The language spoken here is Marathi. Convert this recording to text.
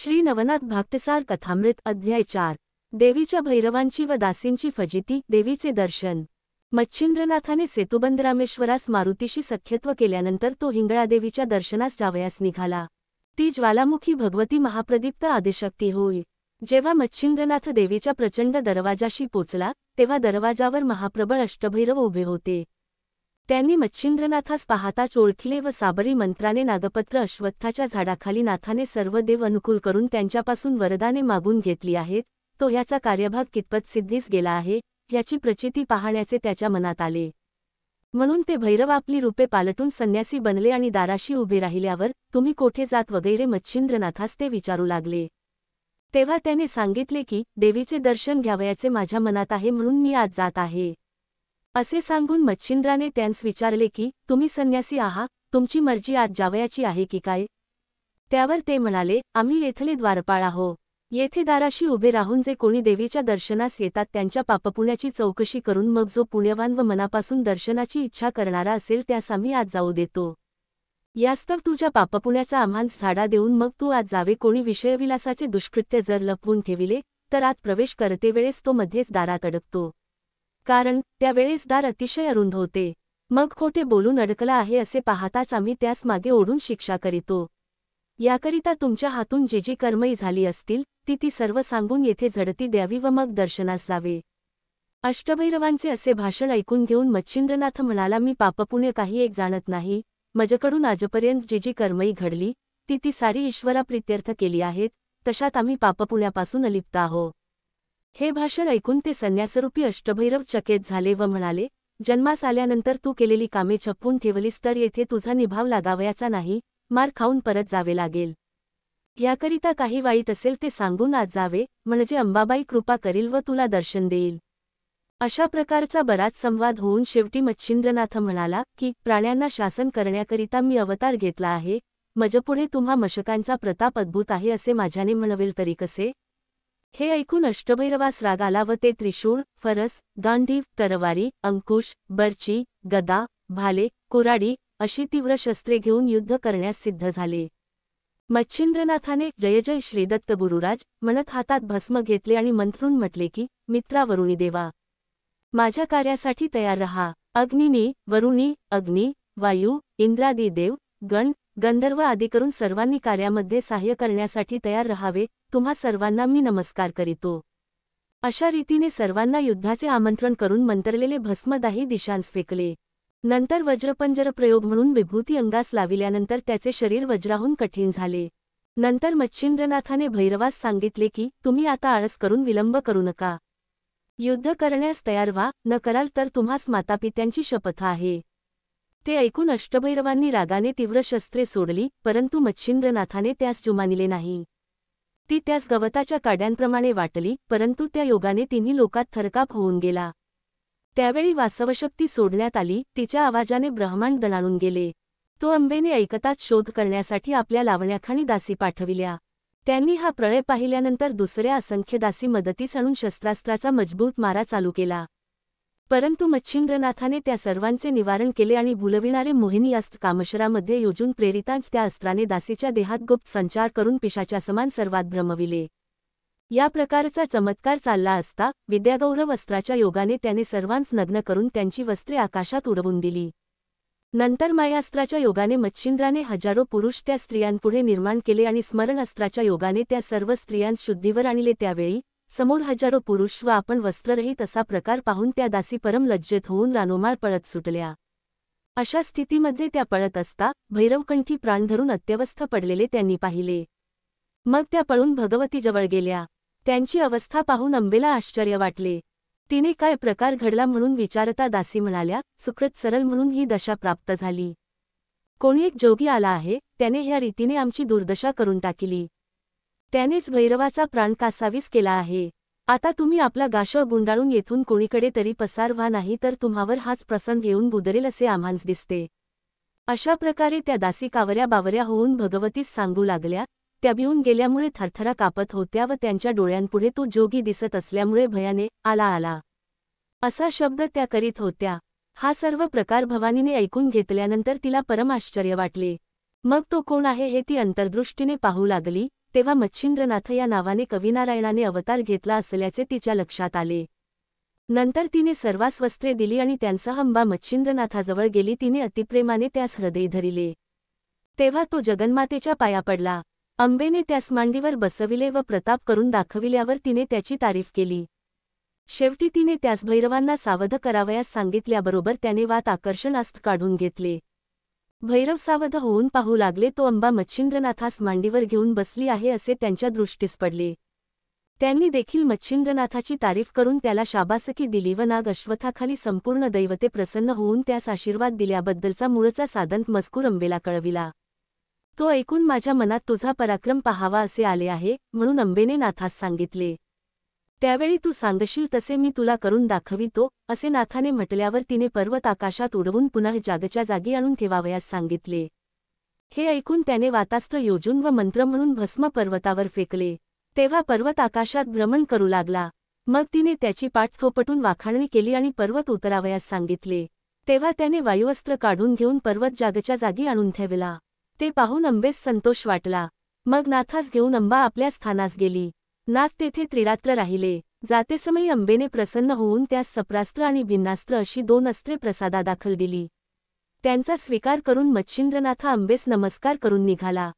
श्री नवनाथ भक्तसार कथामृत अध्याय 4 देवीच्या भैरवांची व दासींची फजिती देवीचे दर्शन। मच्छिंद्रनाथाने सेतुबंद रामेश्वरास मारुतीशी सख्यत्व केल्यानंतर तो हिंगळादेवीच्या दर्शनास जावयास निघाला। ती ज्वालामुखी भगवती महाप्रदीप्त आदिशक्ती होय। जेव्हा मच्छिंद्रनाथ देवीच्या प्रचंड दरवाजाशी पोचला तेव्हा दरवाजावर महाप्रबळ अष्टभैरव उभे होते। त्यांनी मच्छिंद्रनाथास पाहताच ओळखिले व साबरी मंत्राने नागपत्र अश्वत्थाच्या झाडाखाली नाथाने सर्व देव अनुकूल करून त्यांच्यापासून वरदाने मागून घेतली आहेत, तो ह्याचा कार्यभाग कितपत सिद्धीस गेला आहे याची प्रचिती पाहण्याचे त्याच्या मनात आले। म्हणून ते भैरव आपली रूपे पालटून संन्यासी बनले आणि दाराशी उभे राहिल्यावर तुम्ही कोठे जात वगैरे मच्छिंद्रनाथास ते विचारू लागले। तेव्हा त्याने सांगितले की देवीचे दर्शन घ्यावयाचे माझ्या मनात आहे म्हणून मी आज जात आहे। असे सांगून मच्छिंद्राने त्यांस विचारले की तुम्ही संन्यासी आहात, तुमची मर्जी आज जावयाची आहे की काय? त्यावर ते म्हणाले, आम्ही येथले द्वारपाळ आहो। येथे दाराशी उभे राहून जे कोणी देवीच्या दर्शनास येतात त्यांच्या पापपुण्याची चौकशी करून मग जो पुण्यवान व मनापासून दर्शनाची इच्छा करणारा असेल त्यास आम्ही आज जाऊ देतो। यास्तव तुझ्या पापपुण्याचा आम्हांस झाडा देऊन मग तू आज जावे। कोणी विषयविलासाचे दुष्कृत्य जर लपवून ठेविले तर आत प्रवेश करते वेळेस तो मध्येच दारात अडकतो, कारण त्यावेळेस दार अतिशय अरुंद होते। मग खोटे बोलून अडकला आहे असे पाहताच आम्ही त्यास मागे ओढून शिक्षा करीतो। याकरिता तुमच्या हातून जी जी कर्मही झाली असतील ती सर्व सांगून येथे झडती द्यावी व मग दर्शनास जावे। अष्टभैरवांचे असे भाषण ऐकून घेऊन मच्छिंद्रनाथ म्हणाला, मी पापपुण्य काही एक जाणत नाही। माझ्याकडून आजपर्यंत जी जी कर्मही घडली ती सारी ईश्वराप्रित्यर्थ केली आहेत, तशात आम्ही पापपुण्यापासून अलिप्त आहो। हे भाषण ऐकून ते संन्यासरूपी अष्टभैरव चकित झाले व म्हणाले, जन्मास आल्यानंतर तू केलेली कामे छपवून ठेवलीस तर येथे तुझा निभाव लागावयाचा नाही, मार खाऊन परत जावे लागेल। याकरिता काही वाईट असेल ते सांगून आज जावे, म्हणजे अंबाबाई कृपा करील व तुला दर्शन देईल। अशा प्रकारचा बराच संवाद होऊन शेवटी मच्छिंद्रनाथ म्हणाला की प्राण्यांना शासन करण्याकरिता मी अवतार घेतला आहे, मजपुढे तुम्हा मशकांचा प्रताप अद्भुत आहे असे माझ्याने म्हणवेल तरी कसे? हे ऐकून अष्टभैरवास राग आला व ते त्रिशूळ, फरस, गांडीव, तरवारी, अंकुश, बर्ची, गदा, भाले, कुऱ्हाडी अशी तीव्र शस्त्रे घेऊन युद्ध करण्यास सिद्ध झाले। मच्छिंद्रनाथाने जय जय श्रीदत्त गुरुराज म्हणत हातात भस्म घेतले आणि मंत्रून म्हटले की मित्रा वरुणी देवा, माझ्या कार्यासाठी तयार रहा। अग्निनी, वरुणी, अग्नी, वायू, इंद्रादी देव, गण, गंधर्व आदी करून सर्वांनी कार्यामध्ये सहाय्य करण्यासाठी तयार रहावे। तुम्हा सर्वांना मी नमस्कार करीतो। अशा रीतीने सर्वांना युद्धाचे आमंत्रण करून मंत्रलेले भस्म दाही दिशांस फेकले। नंतर वज्रपंजर प्रयोग म्हणून विभूती अंगास लाविल्यानंतर त्याचे शरीर वज्राहून कठीण झाले। नंतर मच्छिंद्रनाथाने भैरवास सांगितले की तुम्ही आता आळस करून विलंब करू नका, युद्ध करण्यास तयार व्हा, न कराल तर तुम्हास मातापित्यांची शपथ आहे। ते ऐकून अष्टभैरवांनी रागाने तीव्र शस्त्रे सोडली, परंतु मच्छिंद्रनाथाने त्यास जुमानिले नाही। ती त्यास गवताच्या काड्यांप्रमाणे वाटली, परंतु त्या योगाने तिन्ही लोकात थरकाप होऊन गेला। त्यावेळी वासवशक्ती सोडण्यात आली, तिच्या आवाजाने ब्रह्मांड दणाणून गेले। तो अंबेने ऐकताच शोध करण्यासाठी आपल्या लावण्याखाणी दासी पाठविल्या। त्यांनी हा प्रळय पाहिल्यानंतर दुसऱ्या असंख्य दासी मदतीस आणून शस्त्रास्त्राचा मजबूत मारा चालू केला। परंतु मच्छिंद्रनाथाने त्या सर्वांचे निवारण केले आणि भुलविणारे मोहिनी अस्त्र कामशरामध्ये योजून प्रेरितांच त्या अस्त्राने दासीच्या देहात गुप्त संचार करून पिशाच्यासमान सर्वात भ्रमविले। या प्रकारचा चमत्कार चालला असता विद्यागौरव अस्त्राच्या योगाने त्याने सर्वांस नग्न करून त्यांची वस्त्रे आकाशात उडवून दिली। नंतर मायास्त्राच्या योगाने मच्छिंद्राने हजारो पुरुष त्या स्त्रियांपुढे निर्माण केले आणि स्मरण अस्त्राच्या योगाने त्या सर्व स्त्रियांस शुद्धीवर आणले। त्यावेळी समोर हजारो पुरुष व आपण वस्त्ररहित असा प्रकार पाहून त्या दासी परम लज्जित होऊन रानोमाळ पळत सुटल्या। अशा स्थितीमध्ये त्या पळत असता भैरवकंठी प्राण धरून अत्यवस्थ पडलेले त्यांनी पाहिले। मग त्या पळून भगवतीजवळ गेल्या। त्यांची अवस्था पाहून अंबेला आश्चर्य वाटले। तिने काय प्रकार घडला म्हणून विचारता दासी म्हणाल्या, सुकृत सरल म्हणून ही दशा प्राप्त झाली। कोणी एक जोगी आला आहे, त्याने ह्या रीतीने आमची दुर्दशा करून टाकली। त्यानेच भैरवाचा प्राण कासावीस केला आहे। आता तुम्ही आपला गाशव गुंडाळून येथून कोणीकडे तरी पसार व्हा, नाही तर तुम्हावर हाच प्रसंग येऊन गुदरेल असे आम्हांस दिसते। अशा प्रकारे त्या दासी कावऱ्या बावऱ्या होऊन भगवतीस सांगू लागल्या। त्या भिवून गेल्यामुळे थरथरा कापत होत्या व त्यांच्या डोळ्यांपुढे तो जोगी दिसत असल्यामुळे भयाने आला आला असा शब्द त्या करीत होत्या। हा सर्व प्रकार भवानीने ऐकून घेतल्यानंतर तिला परम आश्चर्य वाटले। मग तो कोण आहे हे ती अंतर्दृष्टीने पाहू लागली, तेव्हा मच्छिंद्रनाथ या नावाने कविनारायणाने अवतार घेतला असल्याचे तिच्या लक्षात आले. नंतर तिने सर्वास वस्त्रे दिली आणि त्यांसह अंबा मच्छिंद्रनाथाजवळ गेली. तिने अतिप्रेमाने त्यास हृदयी धरिले. तेव्हा तो जगन्मातेच्या पाया पडला. अंबेने त्यास मांडीवर बसविले व प्रताप करून दाखविल्यावर तिने त्याची तारीफ केली. शेवटी तिने त्यास भैरवांना सावध करावयास सांगितल्याबरोबर त्याने वात आकर्षणास्त्र काढून घेतले. भैरव सावध होऊन पाहू लागले. तो अंबा मच्छिंद्रनाथास मांडीवर घेऊन बसली आहे असे त्यांच्या दृष्टीस पडले. त्यांनी देखील मच्छिंद्रनाथाची तारीफ करून त्याला शाबासकी दिली व नाग अश्वत्थाखाली संपूर्ण दैवते प्रसन्न होऊन त्यास आशीर्वाद दिल्याबद्दलचा मूळचा साधंत मजकूर अंबेला कळविला. तो ऐकून माझ्या मनात तुझा पराक्रम पाहावा असे आले आहे, म्हणून अंबेने नाथास सांगितले. त्यावेळी तू सांगशील तसे मी तुला करून दाखवितो, असे नाथाने म्हटल्यावर तिने पर्वत आकाशात उडवून पुन्हा जागच्या जागी आणून ठेवावयास सांगितले. हे ऐकून त्याने वातास्त्र योजून व मंत्र म्हणून भस्म पर्वतावर फेकले. तेव्हा पर्वत आकाशात भ्रमण करू लागला. मग तिने त्याची पाठ थोपटून वाखाणणी केली आणि पर्वत उतरावयास सांगितले. तेव्हा त्याने वायुअस्त्र काढून घेऊन पर्वत जागच्या जागी आणून ठेवला. ते पाहून अंबेस संतोष वाटला. मग नाथास घेऊन अंबा आपल्या स्थानास गेली. नाथ तेथे त्रिरात्र राहिले. जातेसमयी अंबेने प्रसन्न होऊन त्यास सप्रास्त्र आणि भिन्नास्त्र अशी 2 अस्त्रे प्रसादादाखल दिली. त्यांचा स्वीकार करून मच्छिंद्रनाथ अंबेस नमस्कार करून निघाला.